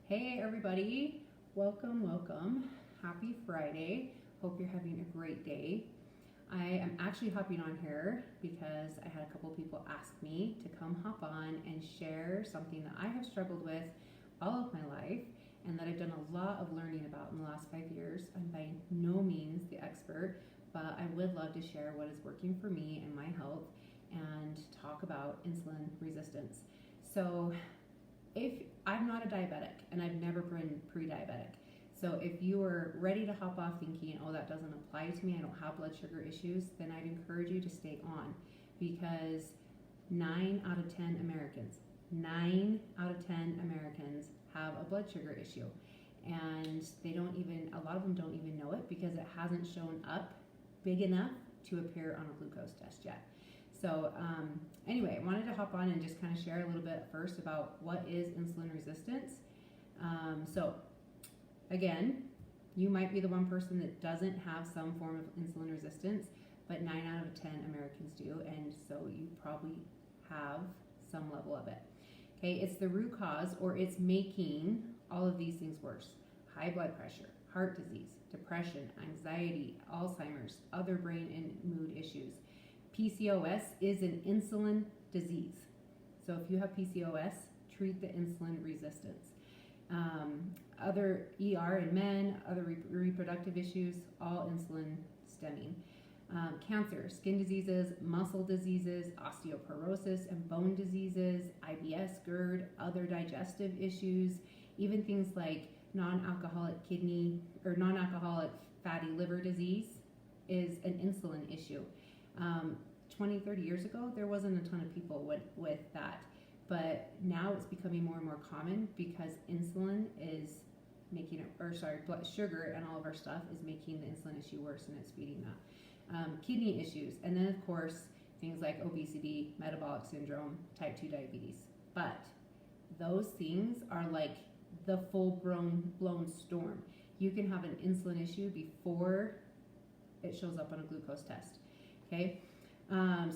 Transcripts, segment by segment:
Hey everybody, welcome. Happy Friday. Hope you're having a great day. I am actually hopping on here because I had a couple people ask me to come hop on and share something that I have struggled with all of my life and that I've done a lot of learning about in the last 5 years. I'm by no means the expert, but I would love to share what is working for me and my health and talk about insulin resistance. So if I'm not a diabetic and I've never been pre-diabetic, so if you are ready to hop off thinking, oh, that doesn't apply to me, I don't have blood sugar issues, then I'd encourage you to stay on, because 9 out of 10 Americans, 9 out of 10 Americans have a blood sugar issue. And a lot of them don't even know it because it hasn't shown up big enough to appear on a glucose test yet. So anyway, I wanted to hop on and just kind of share a little bit first about what is insulin resistance. So again, you might be the one person that doesn't have some form of insulin resistance, but 9 out of 10 Americans do, and so you probably have some level of it. Okay, it's the root cause, or it's making all of these things worse. High blood pressure, heart disease, depression, anxiety, Alzheimer's, other brain and mood issues. PCOS is an insulin disease. So if you have PCOS, treat the insulin resistance. Other ER in men, other reproductive issues, all insulin stemming. Cancer, skin diseases, muscle diseases, osteoporosis and bone diseases, IBS, GERD, other digestive issues, even things like non-alcoholic kidney or non-alcoholic fatty liver disease is an insulin issue. 20, 30 years ago, there wasn't a ton of people with that, but now it's becoming more and more common because insulin is making it, blood sugar and all of our stuff is making the insulin issue worse, and it's feeding that. Kidney issues, and then of course things like obesity, metabolic syndrome, type 2 diabetes. But those things are like the blown storm. You can have an insulin issue before it shows up on a glucose test. Okay,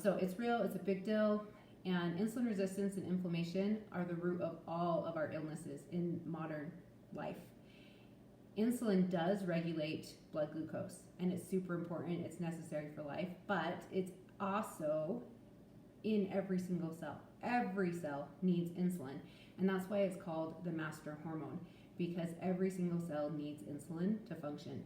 so it's real, it's a big deal, and insulin resistance and inflammation are the root of all of our illnesses in modern life. Insulin does regulate blood glucose, and it's super important, it's necessary for life, but it's also in every single cell. Every cell needs insulin, and that's why it's called the master hormone, because every single cell needs insulin to function.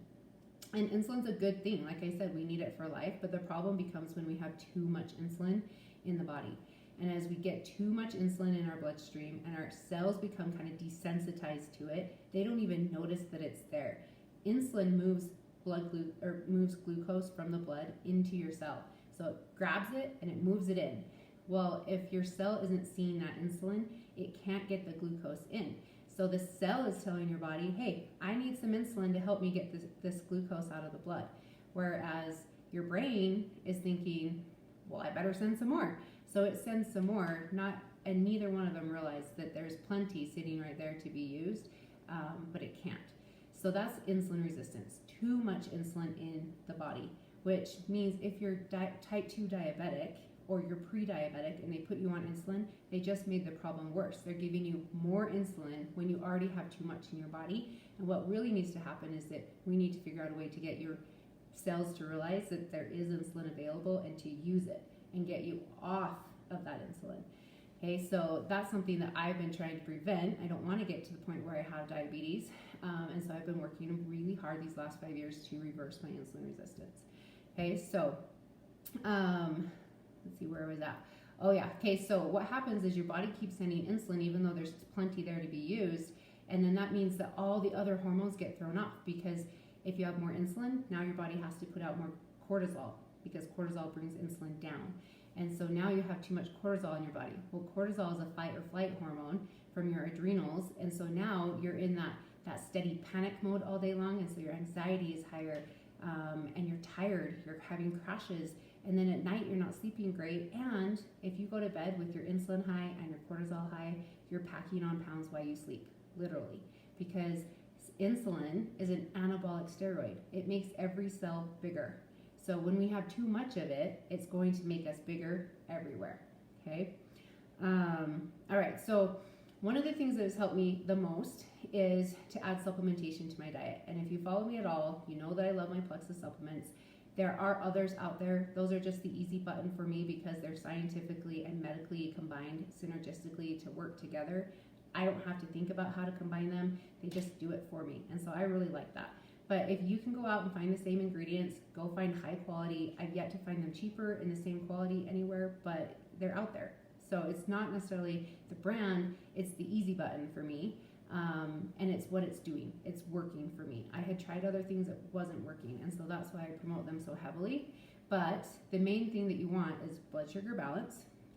And insulin's a good thing. Like I said, we need it for life, but the problem becomes when we have too much insulin in the body. And as we get too much insulin in our bloodstream and our cells become kind of desensitized to it, they don't even notice that it's there. Insulin moves glucose from the blood into your cell. So it grabs it and it moves it in. Well, if your cell isn't seeing that insulin, it can't get the glucose in. So the cell is telling your body, hey, I need some insulin to help me get this glucose out of the blood. Whereas your brain is thinking, well, I better send some more. So it sends some more, and neither one of them realize that there's plenty sitting right there to be used, but it can't. So that's insulin resistance, too much insulin in the body, which means if you're type 2 diabetic, or you're pre-diabetic and they put you on insulin, they just made the problem worse. They're giving you more insulin when you already have too much in your body. And what really needs to happen is that we need to figure out a way to get your cells to realize that there is insulin available and to use it and get you off of that insulin. Okay, so that's something that I've been trying to prevent. I don't want to get to the point where I have diabetes, and so I've been working really hard these last 5 years to reverse my insulin resistance. Okay, so let's see, where was that? Oh yeah, okay, so what happens is your body keeps sending insulin even though there's plenty there to be used, and then that means that all the other hormones get thrown off, because if you have more insulin, now your body has to put out more cortisol, because cortisol brings insulin down. And so now you have too much cortisol in your body. Well, cortisol is a fight or flight hormone from your adrenals, and so now you're in that steady panic mode all day long, and so your anxiety is higher, and you're tired, you're having crashes, and then at night you're not sleeping great, and if you go to bed with your insulin high and your cortisol high, you're packing on pounds while you sleep, literally, because insulin is an anabolic steroid. It makes every cell bigger. So when we have too much of it, it's going to make us bigger everywhere, okay? All right, so one of the things that has helped me the most is to add supplementation to my diet. And if you follow me at all, you know that I love my Plexus supplements. There are others out there. Those are just the easy button for me because they're scientifically and medically combined synergistically to work together. I don't have to think about how to combine them. They just do it for me. And so I really like that. But if you can go out and find the same ingredients, go find high quality. I've yet to find them cheaper in the same quality anywhere, but they're out there. So it's not necessarily the brand, it's the easy button for me. And it's what it's doing. It's working for me. I had tried other things that wasn't working, and so that's why I promote them so heavily. But the main thing that you want is blood sugar balance,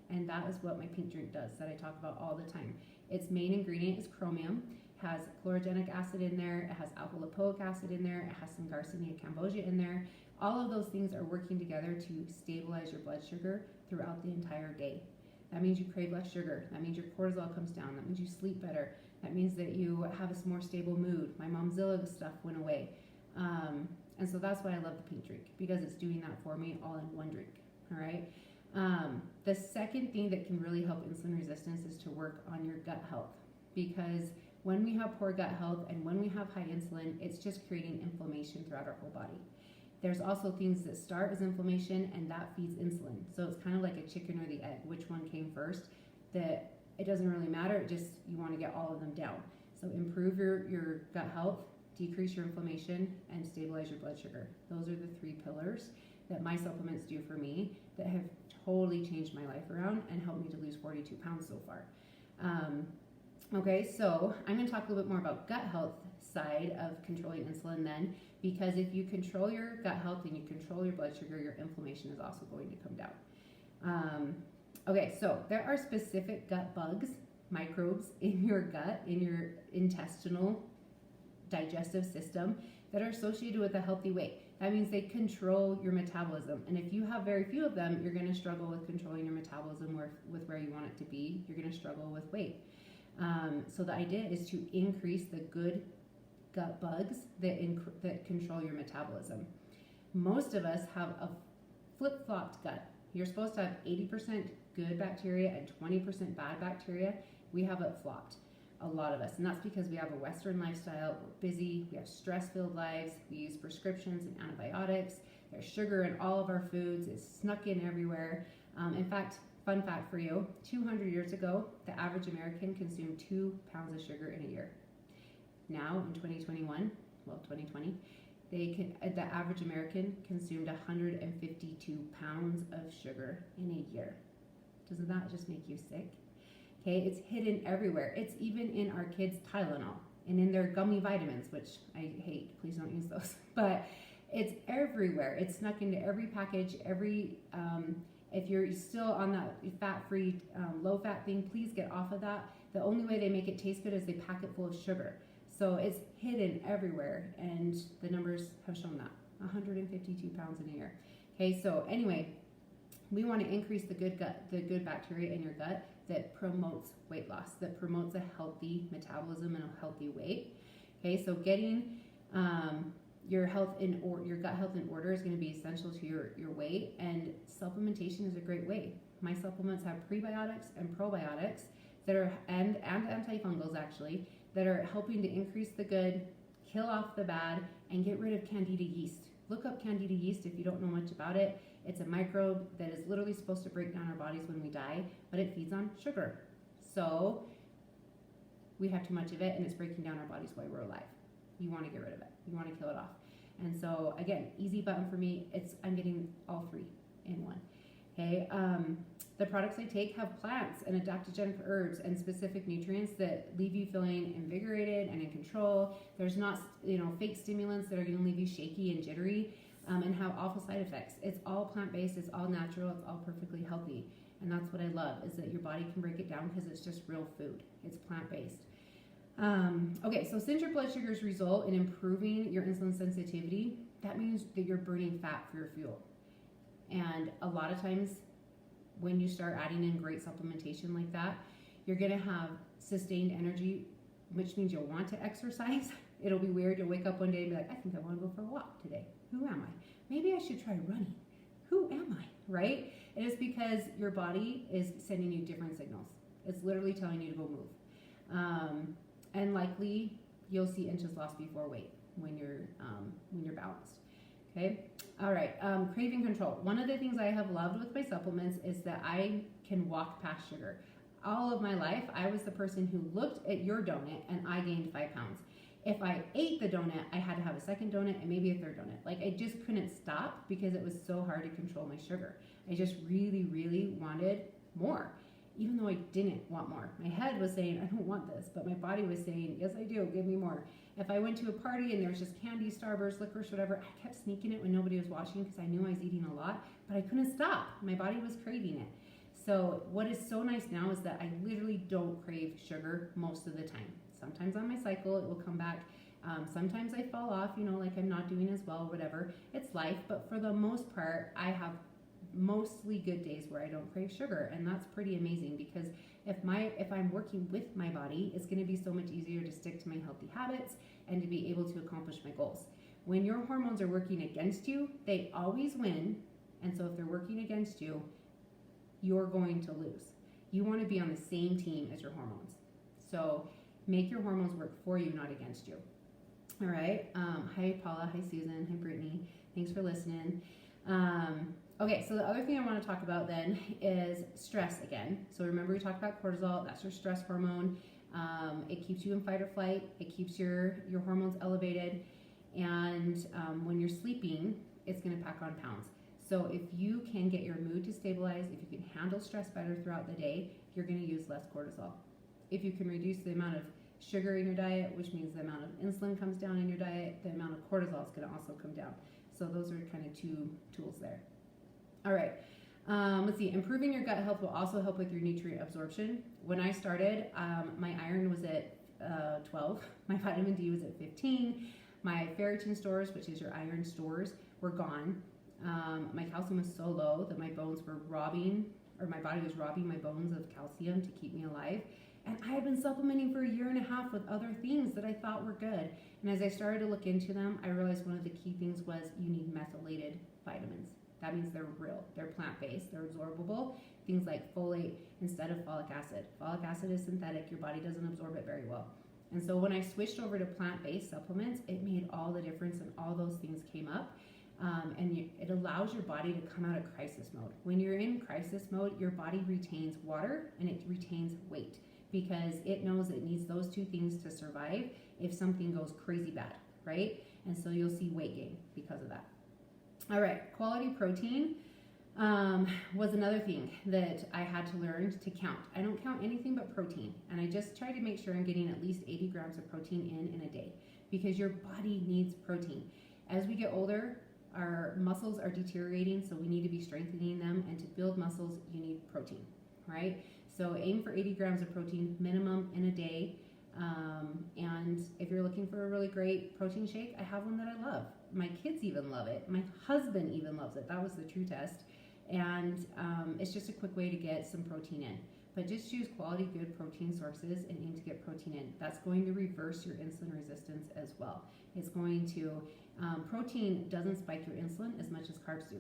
and that is what my pink drink does that I talk about all the time. Its main ingredient is chromium, has chlorogenic acid in there, it has alpha lipoic acid in there, it has some Garcinia cambogia in there. All of those things are working together to stabilize your blood sugar throughout the entire day. That means you crave less sugar. That means your cortisol comes down. That means you sleep better. That means that you have a more stable mood. My Momzilla stuff went away. And so that's why I love the pink drink, because it's doing that for me all in one drink. All right. The second thing that can really help insulin resistance is to work on your gut health, because when we have poor gut health and when we have high insulin, it's just creating inflammation throughout our whole body. There's also things that start as inflammation, and that feeds insulin. So it's kind of like a chicken or the egg. Which one came first? That it doesn't really matter. It just, you want to get all of them down. So improve your gut health, decrease your inflammation, and stabilize your blood sugar. Those are the three pillars that my supplements do for me that have totally changed my life around and helped me to lose 42 pounds so far. Okay, so I'm going to talk a little bit more about gut health side of controlling insulin then, because if you control your gut health and you control your blood sugar, your inflammation is also going to come down. Okay, so there are specific gut bugs, microbes in your gut, in your intestinal digestive system that are associated with a healthy weight. That means they control your metabolism. And if you have very few of them, you're going to struggle with controlling your metabolism with where you want it to be. You're going to struggle with weight. So the idea is to increase the good gut bugs that control your metabolism. Most of us have a flip-flopped gut. You're supposed to have 80% good bacteria and 20% bad bacteria. We have it flopped, a lot of us. And that's because we have a Western lifestyle. We're busy. We have stress-filled lives. We use prescriptions and antibiotics. There's sugar in all of our foods. It's snuck in everywhere. In fact, fun fact for you, 200 years ago, the average American consumed 2 pounds of sugar in a year. Now, in 2020, the average American consumed 152 pounds of sugar in a year. Doesn't that just make you sick? Okay, it's hidden everywhere. It's even in our kids' Tylenol and in their gummy vitamins, which I hate. Please don't use those. But it's everywhere. It's snuck into every package, if you're still on that fat-free, low-fat thing, please get off of that. The only way they make it taste good is they pack it full of sugar. So it's hidden everywhere, and the numbers have shown that. 152 pounds in a year. Okay, so anyway, we want to increase the good bacteria in your gut that promotes weight loss, that promotes a healthy metabolism and a healthy weight. Okay, so getting your gut health in order is going to be essential to your weight, and supplementation is a great way. My supplements have prebiotics and probiotics that are and antifungals actually that are helping to increase the good, kill off the bad, and get rid of candida yeast. Look up candida yeast if you don't know much about it. It's a microbe that is literally supposed to break down our bodies when we die, but it feeds on sugar. So we have too much of it, and it's breaking down our bodies while we're alive. You want to get rid of it. You want to kill it off. And so again, easy button for me. I'm getting all three in one. Okay. The products I take have plants and adaptogenic herbs and specific nutrients that leave you feeling invigorated and in control. There's not, fake stimulants that are going to leave you shaky and jittery and have awful side effects. It's all plant-based. It's all natural. It's all perfectly healthy. And that's what I love, is that your body can break it down because it's just real food. It's plant-based. Okay, so since your blood sugars result in improving your insulin sensitivity, that means that you're burning fat for your fuel. And a lot of times when you start adding in great supplementation like that, you're going to have sustained energy, which means you'll want to exercise. It'll be weird. You'll wake up one day and be like, I think I want to go for a walk today. Who am I? Maybe I should try running. Who am I? Right? It is because your body is sending you different signals. It's literally telling you to go move. likely you'll see inches lost before weight when you're balanced. Okay. All right. Craving control. One of the things I have loved with my supplements is that I can walk past sugar. All of my life, I was the person who looked at your donut and I gained 5 pounds. If I ate the donut, I had to have a second donut and maybe a third donut. Like, I just couldn't stop because it was so hard to control my sugar. I just really, really wanted more, even though I didn't want more. My head was saying, I don't want this, but my body was saying, yes, I do, give me more. If I went to a party and there was just candy, Starburst, licorice, whatever, I kept sneaking it when nobody was watching because I knew I was eating a lot, but I couldn't stop. My body was craving it. So what is so nice now is that I literally don't crave sugar most of the time. Sometimes on my cycle, it will come back. Sometimes I fall off, like I'm not doing as well, whatever. It's life, but for the most part, I have mostly good days where I don't crave sugar, and that's pretty amazing because if I'm working with my body, it's going to be so much easier to stick to my healthy habits and to be able to accomplish my goals. When your hormones are working against you, they always win, and so if they're working against you, you're going to lose. You want to be on the same team as your hormones. So make your hormones work for you, not against you. All right. Hi, Paula. Hi, Susan. Hi, Brittany. Thanks for listening. Okay, so the other thing I want to talk about then is stress again. So remember we talked about cortisol. That's your stress hormone. It keeps you in fight or flight. It keeps your hormones elevated. And when you're sleeping, it's going to pack on pounds. So if you can get your mood to stabilize, if you can handle stress better throughout the day, you're going to use less cortisol. If you can reduce the amount of sugar in your diet, which means the amount of insulin comes down in your diet, the amount of cortisol is going to also come down. So those are kind of 2 tools there. All right. Let's see. Improving your gut health will also help with your nutrient absorption. When I started, my iron was at 12. My vitamin D was at 15. My ferritin stores, which is your iron stores, were gone. My calcium was so low that my bones were my body was robbing my bones of calcium to keep me alive. And I had been supplementing for 1.5 years with other things that I thought were good. And as I started to look into them, I realized one of the key things was you need methylated vitamins. That means they're real, they're plant-based, they're absorbable. Things like folate instead of folic acid. Folic acid is synthetic, your body doesn't absorb it very well. And so when I switched over to plant-based supplements, it made all the difference and all those things came up. It allows your body to come out of crisis mode. When you're in crisis mode, your body retains water and it retains weight because it knows it needs those 2 things to survive if something goes crazy bad, right? And so you'll see weight gain because of that. All right, quality protein was another thing that I had to learn to count. I don't count anything but protein, and I just try to make sure I'm getting at least 80 grams of protein in a day because your body needs protein. As we get older, our muscles are deteriorating, so we need to be strengthening them, and to build muscles, you need protein, right? So aim for 80 grams of protein minimum in a day. And if you're looking for a really great protein shake, I have one that I love. My kids even love it. My husband even loves it. That was the true test. And it's just a quick way to get some protein in. But just choose quality, good protein sources and aim to get protein in. That's going to reverse your insulin resistance as well. It's going to, protein doesn't spike your insulin as much as carbs do.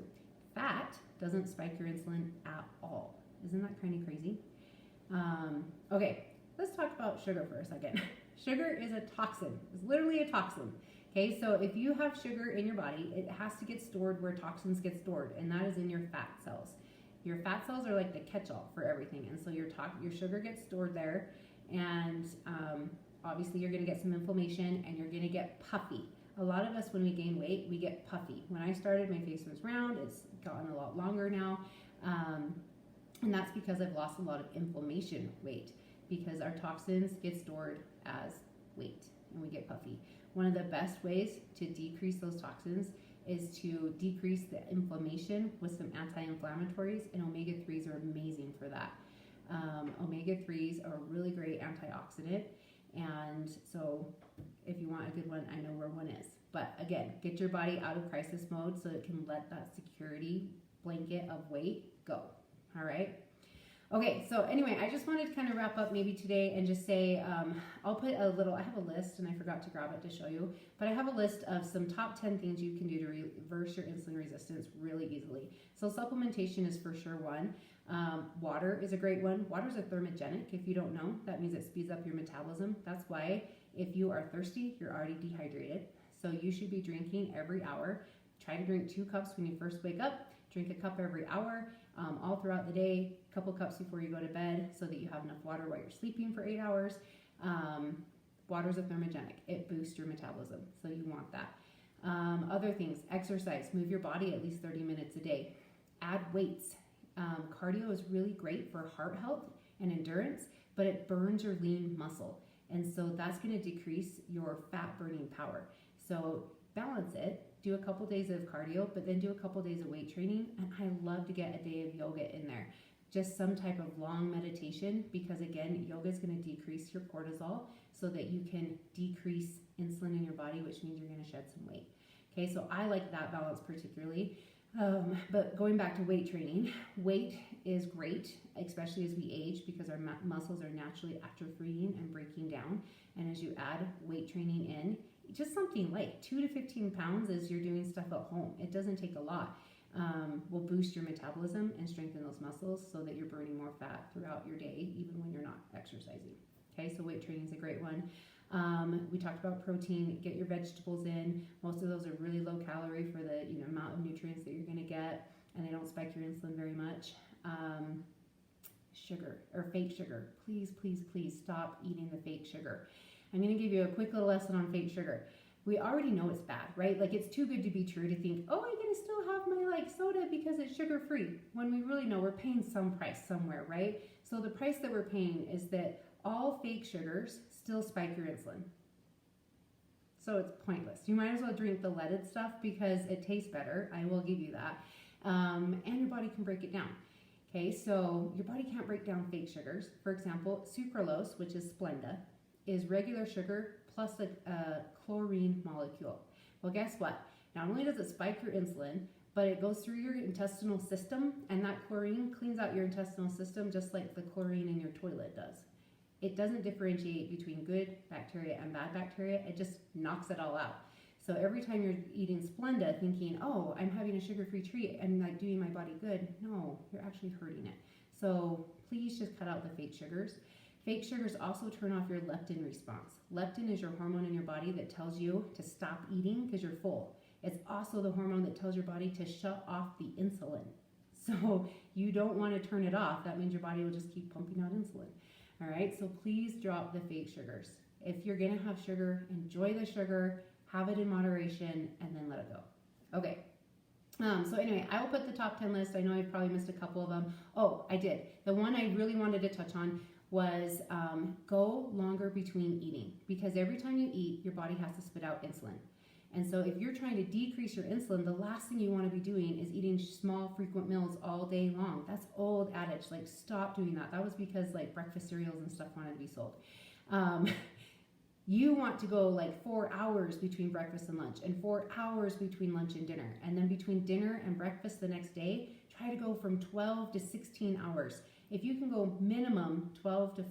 Fat doesn't spike your insulin at all. Isn't that kind of crazy? Okay, let's talk about sugar for a second. Sugar is a toxin. It's literally a toxin. Okay, so if you have sugar in your body, it has to get stored where toxins get stored, and that is in your fat cells. Your fat cells are like the catch-all for everything, and so your sugar gets stored there, and obviously you're going to get some inflammation, and you're going to get puffy. A lot of us, when we gain weight, we get puffy. When I started, my face was round. It's gotten a lot longer now, and that's because I've lost a lot of inflammation weight, because our toxins get stored as weight, and we get puffy. One of the best ways to decrease those toxins is to decrease the inflammation with some anti-inflammatories, and omega-3s are amazing for that. Omega-3s are a really great antioxidant, and so if you want a good one, I know where one is. But again, get your body out of crisis mode so it can let that security blanket of weight go. All right? Okay, so anyway, I just wanted to kind of wrap up maybe today and just say, I'll put I have a list, and I forgot to grab it to show you, but I have a list of some top 10 things you can do to reverse your insulin resistance really easily. So supplementation is for sure one. Water is a great one. Water is a thermogenic. If you don't know, that means it speeds up your metabolism. That's why if you are thirsty, you're already dehydrated. So you should be drinking every hour. Try to drink 2 cups when you first wake up. Drink a cup every hour, all throughout the day, a couple cups before you go to bed so that you have enough water while you're sleeping for 8 hours. Water is a thermogenic. It boosts your metabolism, so you want that. Other things, exercise. Move your body at least 30 minutes a day. Add weights. Cardio is really great for heart health and endurance, but it burns your lean muscle. And so that's going to decrease your fat burning power. So balance it. Do a couple days of cardio, but then do a couple days of weight training. And I love to get a day of yoga in there. Just some type of long meditation, because again, yoga is going to decrease your cortisol so that you can decrease insulin in your body, which means you're going to shed some weight. Okay, so I like that balance particularly. But going back to weight training, weight is great, especially as we age, because our muscles are naturally atrophying and breaking down. And as you add weight training in, just something like 2 to 15 pounds as you're doing stuff at home. It doesn't take a lot. Will boost your metabolism and strengthen those muscles so that you're burning more fat throughout your day, even when you're not exercising. Okay, so weight training is a great one. We talked about protein. Get your vegetables in. Most of those are really low calorie for the amount of nutrients that you're going to get, and they don't spike your insulin very much. Sugar or fake sugar. Please, please, please stop eating the fake sugar. I'm going to give you a quick little lesson on fake sugar. We already know it's bad, right? Like, it's too good to be true to think, oh, I'm going to still have my soda because it's sugar free, when we really know we're paying some price somewhere, right? So the price that we're paying is that all fake sugars still spike your insulin. So it's pointless. You might as well drink the leaded stuff because it tastes better. I will give you that. And your body can break it down. Okay, so your body can't break down fake sugars. For example, sucralose, which is Splenda, is regular sugar plus a chlorine molecule. Well, guess what? Not only does it spike your insulin, but it goes through your intestinal system, and that chlorine cleans out your intestinal system just like the chlorine in your toilet does. It doesn't differentiate between good bacteria and bad bacteria. It just knocks it all out. So every time you're eating Splenda thinking, oh, I'm having a sugar-free treat and doing my body good, no, you're actually hurting it. So please just cut out the fake sugars. Fake sugars also turn off your leptin response. Leptin is your hormone in your body that tells you to stop eating because you're full. It's also the hormone that tells your body to shut off the insulin. So you don't want to turn it off. That means your body will just keep pumping out insulin. All right, so please drop the fake sugars. If you're going to have sugar, enjoy the sugar, have it in moderation, and then let it go. Okay. So anyway, I will put the top 10 list. I know I've probably missed a couple of them. Oh, I did. The one I really wanted to touch on was go longer between eating, because every time you eat, your body has to spit out insulin. And so if you're trying to decrease your insulin, the last thing you want to be doing is eating small, frequent meals all day long. That's old adage. Like, stop doing that. That was because breakfast cereals and stuff wanted to be sold. You want to go 4 hours between breakfast and lunch, and 4 hours between lunch and dinner. And then between dinner and breakfast the next day, try to go from 12 to 16 hours. If you can go minimum 12 to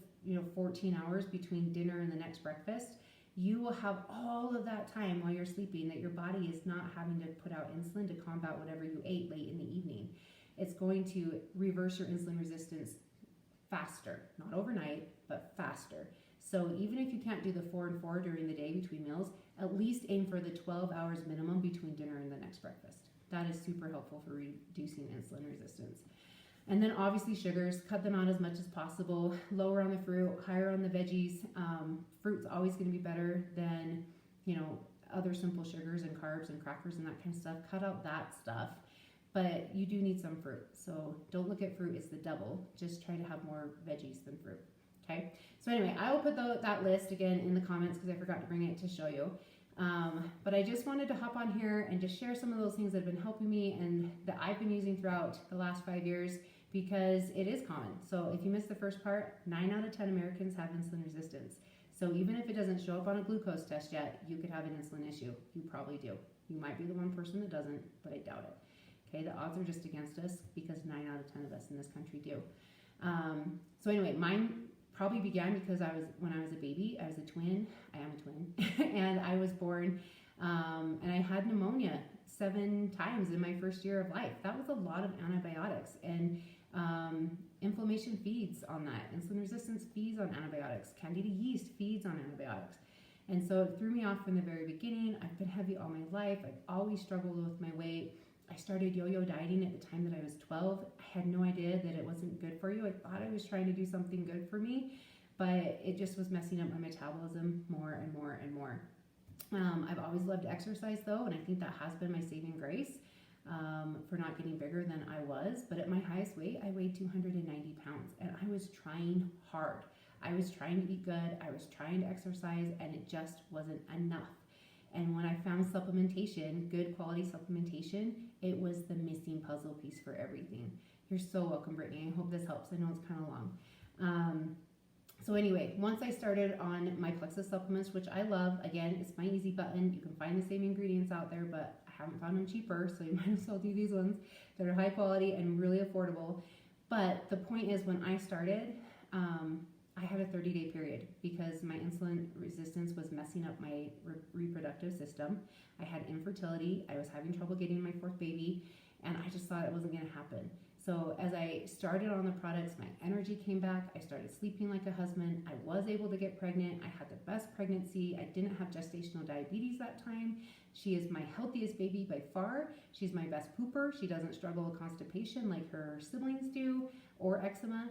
14 hours between dinner and the next breakfast, you will have all of that time while you're sleeping that your body is not having to put out insulin to combat whatever you ate late in the evening. It's going to reverse your insulin resistance faster, not overnight, but faster. So even if you can't do the 4 and 4 during the day between meals, at least aim for the 12 hours minimum between dinner and the next breakfast. That is super helpful for reducing insulin resistance. And then obviously sugars, cut them out as much as possible. Lower on the fruit, higher on the veggies. Fruit's always going to be better than, other simple sugars and carbs and crackers and that kind of stuff. Cut out that stuff. But you do need some fruit. So don't look at fruit as the devil. Just try to have more veggies than fruit. Okay? So anyway, I will put that list again in the comments because I forgot to bring it to show you. But I just wanted to hop on here and just share some of those things that have been helping me and that I've been using throughout the last 5 years, because it is common. So if you missed the first part, 9 out of 10 Americans have insulin resistance. So even if it doesn't show up on a glucose test yet, you could have an insulin issue. You probably do. You might be the one person that doesn't, but I doubt it. Okay, the odds are just against us because 9 out of 10 of us in this country do. So anyway, mine probably began because when I was a baby. I was a twin. I am a twin. And I was born and I had pneumonia 7 times in my first year of life. That was a lot of antibiotics. And Inflammation feeds on that. Insulin resistance feeds on antibiotics. Candida yeast feeds on antibiotics. And so it threw me off from the very beginning. I've been heavy all my life. I've always struggled with my weight. I started yo-yo dieting at the time that I was 12. I had no idea that it wasn't good for you. I thought I was trying to do something good for me, but it just was messing up my metabolism more and more and more. I've always loved exercise though, and I think that has been my saving grace for not getting bigger than I was. But at my highest weight, I weighed 290 pounds, and I was trying hard. I was trying to eat good, I was trying to exercise, and it just wasn't enough. And when I found supplementation, good quality supplementation, it was the missing puzzle piece for everything. You're so welcome, Brittany. I hope this helps. I know it's kind of long. So anyway, once I started on my Plexus supplements, which I love, again, it's my easy button. You can find the same ingredients out there, but I haven't found them cheaper, so you might as well do these ones that are high quality and really affordable. But the point is, when I started, I had a 30-day period because my insulin resistance was messing up my reproductive system. I had infertility. I was having trouble getting my fourth baby, and I just thought it wasn't going to happen. So as I started on the products, my energy came back. I started sleeping like a husband. I was able to get pregnant. I had the best pregnancy. I didn't have gestational diabetes that time. She is my healthiest baby by far. She's my best pooper. She doesn't struggle with constipation like her siblings do, or eczema.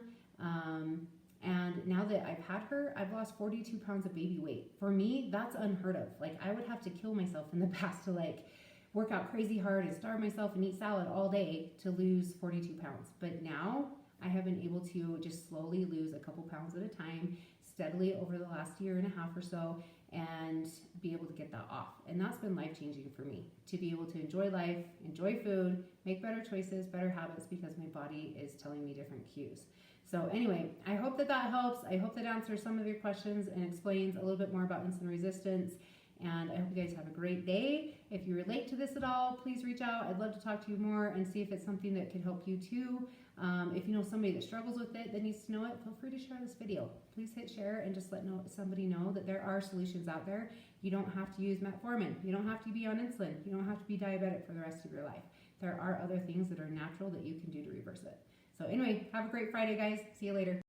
And now that I've had her, I've lost 42 pounds of baby weight. For me, that's unheard of. Like, I would have to kill myself in the past to like work out crazy hard and starve myself and eat salad all day to lose 42 pounds. But now I have been able to just slowly lose a couple pounds at a time, steadily over the last year and a half or so, and be able to get that off. And that's been life-changing for me, to be able to enjoy life, enjoy food, make better choices, better habits, because my body is telling me different cues. So anyway, I hope that helps. I hope that answers some of your questions and explains a little bit more about insulin resistance. And I hope you guys have a great day. If you relate to this at all, please reach out. I'd love to talk to you more and see if it's something that could help you too. If you know somebody that struggles with it, that needs to know it, feel free to share this video. Please hit share and just let somebody know that there are solutions out there. You don't have to use metformin. You don't have to be on insulin. You don't have to be diabetic for the rest of your life. There are other things that are natural that you can do to reverse it. So anyway, have a great Friday, guys. See you later.